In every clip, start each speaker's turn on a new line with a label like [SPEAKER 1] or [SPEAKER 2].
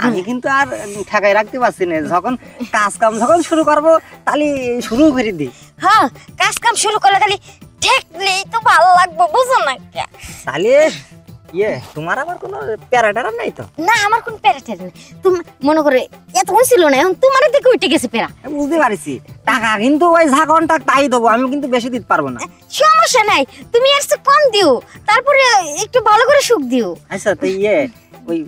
[SPEAKER 1] আমি কিন্তু আর ঠেকাই রাখতে পারছি না, যখন কাজ কাম যখন শুরু করব তাহলে শুরু করে দিই।
[SPEAKER 2] হ্যাঁ, কাজ কাম শুরু করলে খালি ঠেকলেই তো ভালো লাগবে, বুঝো না?
[SPEAKER 1] তাহলে তোমার আবার কোনো প্যারাটারা নাই তো?
[SPEAKER 2] না, আমার কোন প্যারা ট্যারা নেই। তুমি মনে করে এতক্ষণ ছিল না, এখন তোমার দিকে উঠে গেছে প্যারা।
[SPEAKER 1] বুঝতে পারছি, টাকা কিন্তু ওই যা কন্টাক্ট তাই দেবো, আমি কিন্তু বেশি দিতে পারবো না।
[SPEAKER 2] সমস্যা নাই, তুমি এর চেয়ে কম দিও, তারপরে একটু ভালো করে সুখ দিও।
[SPEAKER 1] আচ্ছা তো ওই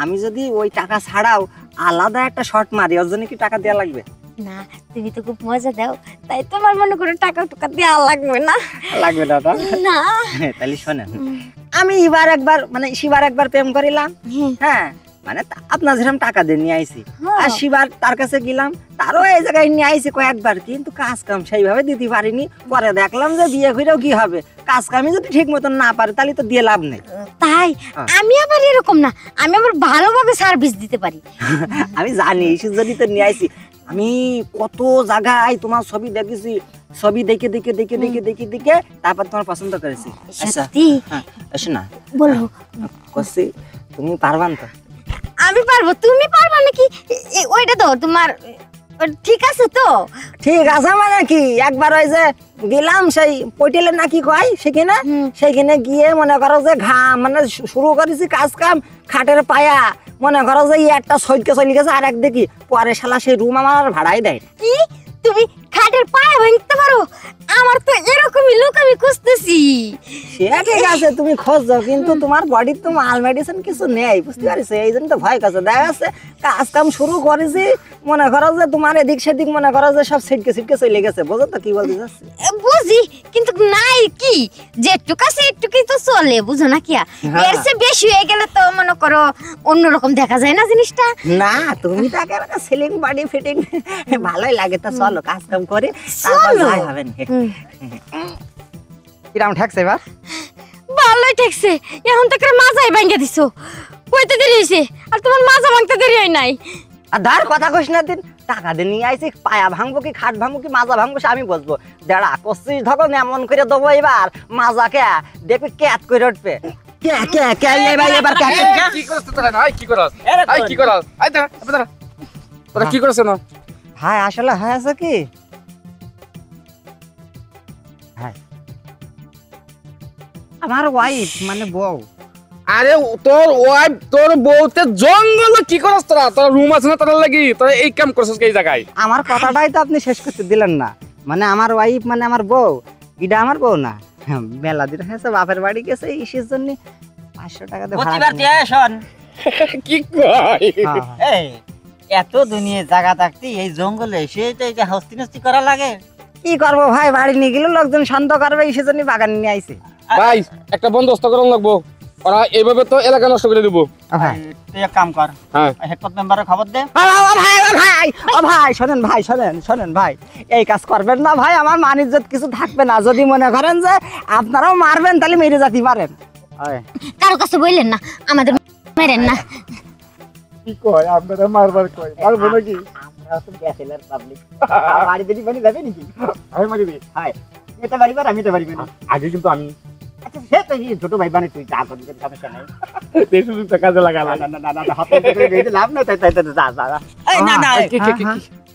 [SPEAKER 1] আমি যদি ওই টাকা ছাড়াও আলাদা একটা শর্ট মারি, ওর জন্য কি টাকা দেওয়া লাগবে?
[SPEAKER 2] না, তুমি তো খুব মজা দাও, তাই তোমার মনে করে টাকা টুকা দেওয়া লাগবে না।
[SPEAKER 1] লাগবে না?
[SPEAKER 2] না
[SPEAKER 1] তাহলে শোনেন, আমি এবার একবার মানে শিবার একবার প্রেম করিলাম, হ্যাঁ মানে আপনার যেরকম টাকা দিয়ে নিয়ে আইছি, আর শিবার তার কাছে গেলাম, তারও এই জায়গায় নিয়ে আইছি কয়েকবার, কিন্তু কাজ কাম সেইভাবে দিতে পারিনি। পরে দেখলাম যে বিয়ে করেও কি হবে, কাজ কামই যদি ঠিক মতন না পারে তাহলে তো দিয়ে লাভ নেই।
[SPEAKER 2] তাই আমি আবার এরকম না, আমি আবার ভালোভাবে সার্ভিস দিতে পারি।
[SPEAKER 1] আমি জানি, ইস্যু যদি তো নিয়ে আইছি, আমি কত জায়গায় তোমার ছবি দেখেছি, ছবি দেখে দেখে দেখে দেখে দেখে দেখে তারপর তোমার পছন্দ করেছি।
[SPEAKER 2] সত্যি?
[SPEAKER 1] আচ্ছা না
[SPEAKER 2] বলো,
[SPEAKER 1] কসি তুমি পারবান তো?
[SPEAKER 2] আমি পারবো, তুমি পারবা নাকি? ওইটা তো তোমার ঠিক আছে তো?
[SPEAKER 1] ঠিক আছে মানে কি, একবার ওই যে গেলাম সেই পটিলে নাকি কয় সেখানে গিয়ে মনে করো যে মানে শুরু করেছি কাজ কাম, খাটের পায়া মনে করো যে একটা সৈক্য চলে গেছে, আর একদিকে পরে শালা সেই রুম আমার ভাড়াই দেয়।
[SPEAKER 2] কি তুমি খাটের পায়া ভাঙতে পারো? আমার তো এরকমই লোক আমি খুঁজতেছি।
[SPEAKER 1] সে ঠিক আছে, তুমি খোঁজো, কিন্তু তোমার বডির তো মাল মেডিসিন কিছু নেই, বুঝতে পারছো? এই জন্য তো ভয় কাছে দেখা যাচ্ছে কাজ কাম শুরু করেছি, মনে করো যে তোমার এদিক সেদিক মনে করো যে সব ছিটকে ছিটকে চলে গেছে। বুঝো তো কি বলতে চাচ্ছি?
[SPEAKER 2] বুঝি, কিন্তু নাই কি যেটুকু আছে একটুকুই তো চলে, বুঝো না? কি এর চেয়ে বেশি হয়ে গেলে তো মনে করো অন্যরকম দেখা যায় না জিনিসটা।
[SPEAKER 1] না, তুমি তো একেবারে সিলিং বডি ফিটিং ভালোই লাগে। তো চলো কাজ কাম করে হবে না। কিরাম ঠেকছে এবার?
[SPEAKER 2] ভালোই ঠেকছে, এখন তো করে মাজাই ভাঙে দিছো। কইতে দেরি হইছে, আর তোমার মাজা ভাঙতে দেরি হয় নাই।
[SPEAKER 1] আর ধর কথা কইস না, দিন টাকা দিয়ে নিয়ে আইছি, পায়া ভাঙবো কি খাট ভাঙবো কি মাজা ভাঙবো সে আমি বসবো। দেড়া করছিস ধরুন এমন করে দেবো এবার মাজা কে দেখবি ক্যাত করে উঠবে। কে কে কে এবার
[SPEAKER 3] কি করছ তোরা? না কি করছ? কি করছ? তোরা কি করছ না?
[SPEAKER 1] ভাই আসলে হয়েছে কি, আমার ওয়াইফ মানে বউ।
[SPEAKER 3] আরে তোর ওয়াইফ তোর বউতে জঙ্গল কি করছ তোরা? তোর রুম আছে না তোর লাগি? তোরা এই কাম করছস এই জায়গায়?
[SPEAKER 1] আমার কথাটাই তো আপনি শেষ করতে দিলেন না। মানে আমার ওয়াইফ মানে আমার বউ, এটা আমার বউ না। মেলা দিন হয়েছে বাপের বাড়ি গেছে, ইসের জন্য 500 টাকা দিয়ে ভাড়া
[SPEAKER 3] কি কয়?
[SPEAKER 4] এই এত দুনিয়া জায়গা থাকতে এই জঙ্গলে এসে এটা হস্তি নস্তি করা লাগে?
[SPEAKER 1] কি করবো ভাই, বাড়ি নিয়ে গেলে লোকজন শান্ত করবে, ইসের জন্য বাগান নিয়ে আইছে।
[SPEAKER 3] ভাই একটা বন্দোবস্ত করন লাগবো, ওরা এইভাবে তো এলাকা নষ্ট করে দিব।
[SPEAKER 4] তুই এক কাম কর,
[SPEAKER 3] হ্যাঁ
[SPEAKER 4] হেডপত মেম্বারের খবর দে।
[SPEAKER 1] ভাই শোনেন ভাই, এই কাজ করবেন না ভাই, আমার মান ইজ্জত কিছু থাকবে না। যদি মনে করেন যে আপনারাও মারবেন তাহলে মেরে যেতে পারেন।
[SPEAKER 2] কারো কাছে বললেন না, আমাদের মেরেন না।
[SPEAKER 3] কি কয় আপনারা মারবার কয়? মারবো নাকি?
[SPEAKER 1] আমরা তো ব্যাচেলর পাবলিক, বাড়ি দিদি বাড়ি যাবে নাকি?
[SPEAKER 3] আমি মারি দিই।
[SPEAKER 1] হাই এটা বাড়ি বার, আমি তো বাড়ি না।
[SPEAKER 3] আগে কিন্তু আমি
[SPEAKER 1] আচ্ছা সে তো ছোট ভাই বানে, তুই যা করবি সমস্যা নাই।
[SPEAKER 3] এই সুযোগটা কাজে লাগালাম।
[SPEAKER 1] না হাতে বেঁধে লাভ নাই, তাই যা।
[SPEAKER 4] এই না না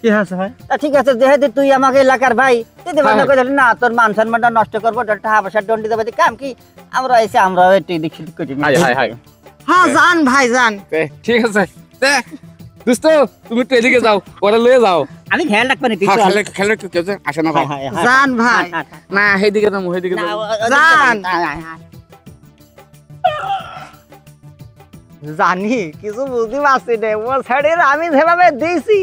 [SPEAKER 3] কি হয়েছে ভাই?
[SPEAKER 1] ঠিক আছে, যেহেতু তুই আমাকে এলাকার ভাই, তুই মনে করে না তোর মান সম্মানটা নষ্ট করবো, টাকা পয়সা দণ্ড দেবে, কাম কি আমরা এসে আমরা একটু এদিক সেদিক করি। হ্যাঁ জান ভাই জান।
[SPEAKER 3] ঠিক আছে দোস্ত, তুমি একটু এদিকে যাও, ওরা লয়ে যাও।
[SPEAKER 4] আমি খেয়াল রাখবো না
[SPEAKER 3] খেলে কেউ আসে না ভাই।
[SPEAKER 1] জান ভাই
[SPEAKER 3] না সেইদিকে যাবো, সেইদিকে
[SPEAKER 1] জান। জানি কিছু বুঝতে পারছি না, ও সাইডের আমি যেভাবে দিয়েছি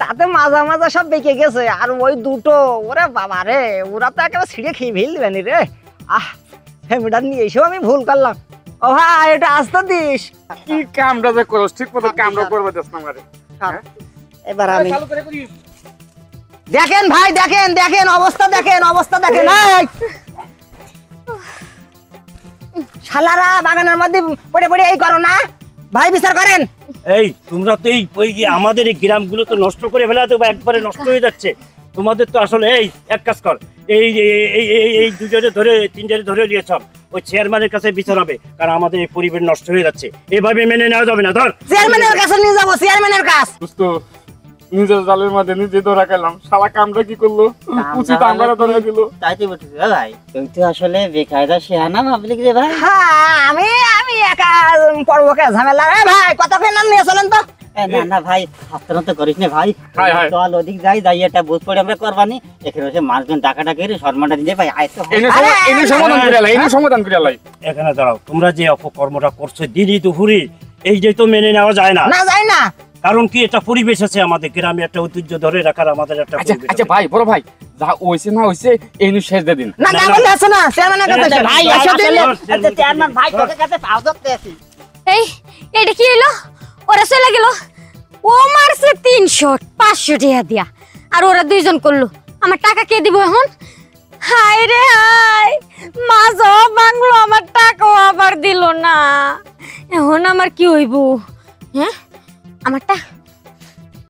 [SPEAKER 1] তাতে মাজা মাজা সব বেঁকে গেছে, আর ওই দুটো ওরে বাবা রে, ওরা তো একেবারে ছিঁড়ে খেয়ে ফেলবেনি রে। ফ্যামিলিটা নিয়ে এসেও আমি ভুল করলাম। ও ভাই এটা আসতে দিস।
[SPEAKER 3] কি কামটা যে করছ, ঠিক মতো কামটা করবে দেস না আমারে।
[SPEAKER 1] এবার আমি
[SPEAKER 3] চালু করে করি।
[SPEAKER 1] দেখেন ভাই, দেখেন অবস্থা দেখেন। শালারা বাগানের মধ্যে পড়ে এই করো না ভাই, বিচার করেন।
[SPEAKER 5] এই তোমরা তো এই আমাদের এই গ্রামগুলো তো নষ্ট করে ফেলা, তো একবারে নষ্ট হয়ে যাচ্ছে। তোমাদের তো আসলে এই এক কাজ কর, এই এই- এই এই- এই দুজনে ধরে তিনজনে ধরে নিয়ে চল, ওই চেয়ারম্যানের কাছে বিচার হবে, কারণ আমাদের এই পরিবেশ নষ্ট হয়ে যাচ্ছে, এভাবে মেনে নেওয়া যাবে না। ধর
[SPEAKER 1] চেয়ারম্যানের কাছে নিয়ে যাবো, চেয়ারম্যানের কাছ।
[SPEAKER 3] দোস্ত নিজের জালের মধ্যে নিজে ধরা খেলাম, শালা কামটা কি করলো, উচিত আমরা ধরে দিল।
[SPEAKER 4] তাই তো বলছি ভাই, তুমি তো আসলে বেকায়দা শেহানা পাবলিক রে ভাই।
[SPEAKER 1] হ্যাঁ আমি আমি একা পড়বো কে ঝামেলা। ভাই কত নাম নিয়ে চলেন তো।
[SPEAKER 4] না না ভাই, হাতটা তো করিস না ভাই।
[SPEAKER 3] হায় হায়।
[SPEAKER 4] চল ওদিক যাই একটা বুঝ পড়ে আমরা করবানি, এখানে হচ্ছে মানুষজন ডাকাটা করে সম্মানটা দিতে ভাই। আয় তো
[SPEAKER 3] এনে সমাধান করে লাই, এনে সমাধান করে লাই।
[SPEAKER 5] এখানে দাঁড়াও, তোমরা যে অপকর্মটা করছো দিনই দুপুরি, এই যে তো মেনে নেওয়া যায় না।
[SPEAKER 1] না যাই না।
[SPEAKER 5] কারণ কি, এটা পরিবেশ আছে আমাদের গ্রামে, একটা ঐতিহ্য ধরে রাখার আমাদের একটা
[SPEAKER 3] আচ্ছা
[SPEAKER 5] পরিবেশ
[SPEAKER 3] আচ্ছা
[SPEAKER 5] আছে।
[SPEAKER 3] ভাই, বড় ভাই, যা হইছে না হইছে এই নিয়ে শেষ দিয়ে দিন।
[SPEAKER 1] না
[SPEAKER 5] না,
[SPEAKER 1] না
[SPEAKER 5] না।
[SPEAKER 1] বলে আছে না, চেয়ারম্যানের কাছে
[SPEAKER 5] না, না,
[SPEAKER 4] ভাই
[SPEAKER 5] ভাই,
[SPEAKER 4] আসলে
[SPEAKER 5] আসলে
[SPEAKER 4] চেয়ারম্যান ভাই তোকে কাছে পাও ধরতে আছি।
[SPEAKER 2] এই এটা কি হইলো? ওরা চলে গেল, ও মারছে 300 500 টাকা দিয়া, আর ওরা দুইজন করলো। আমার টাকা কে দিব এখন? হায় রে হায়, মাছও বাংলো, আমার টাকাও আবার দিল না। এখন আমার কি হইব? হ্যাঁ, আমার টাকা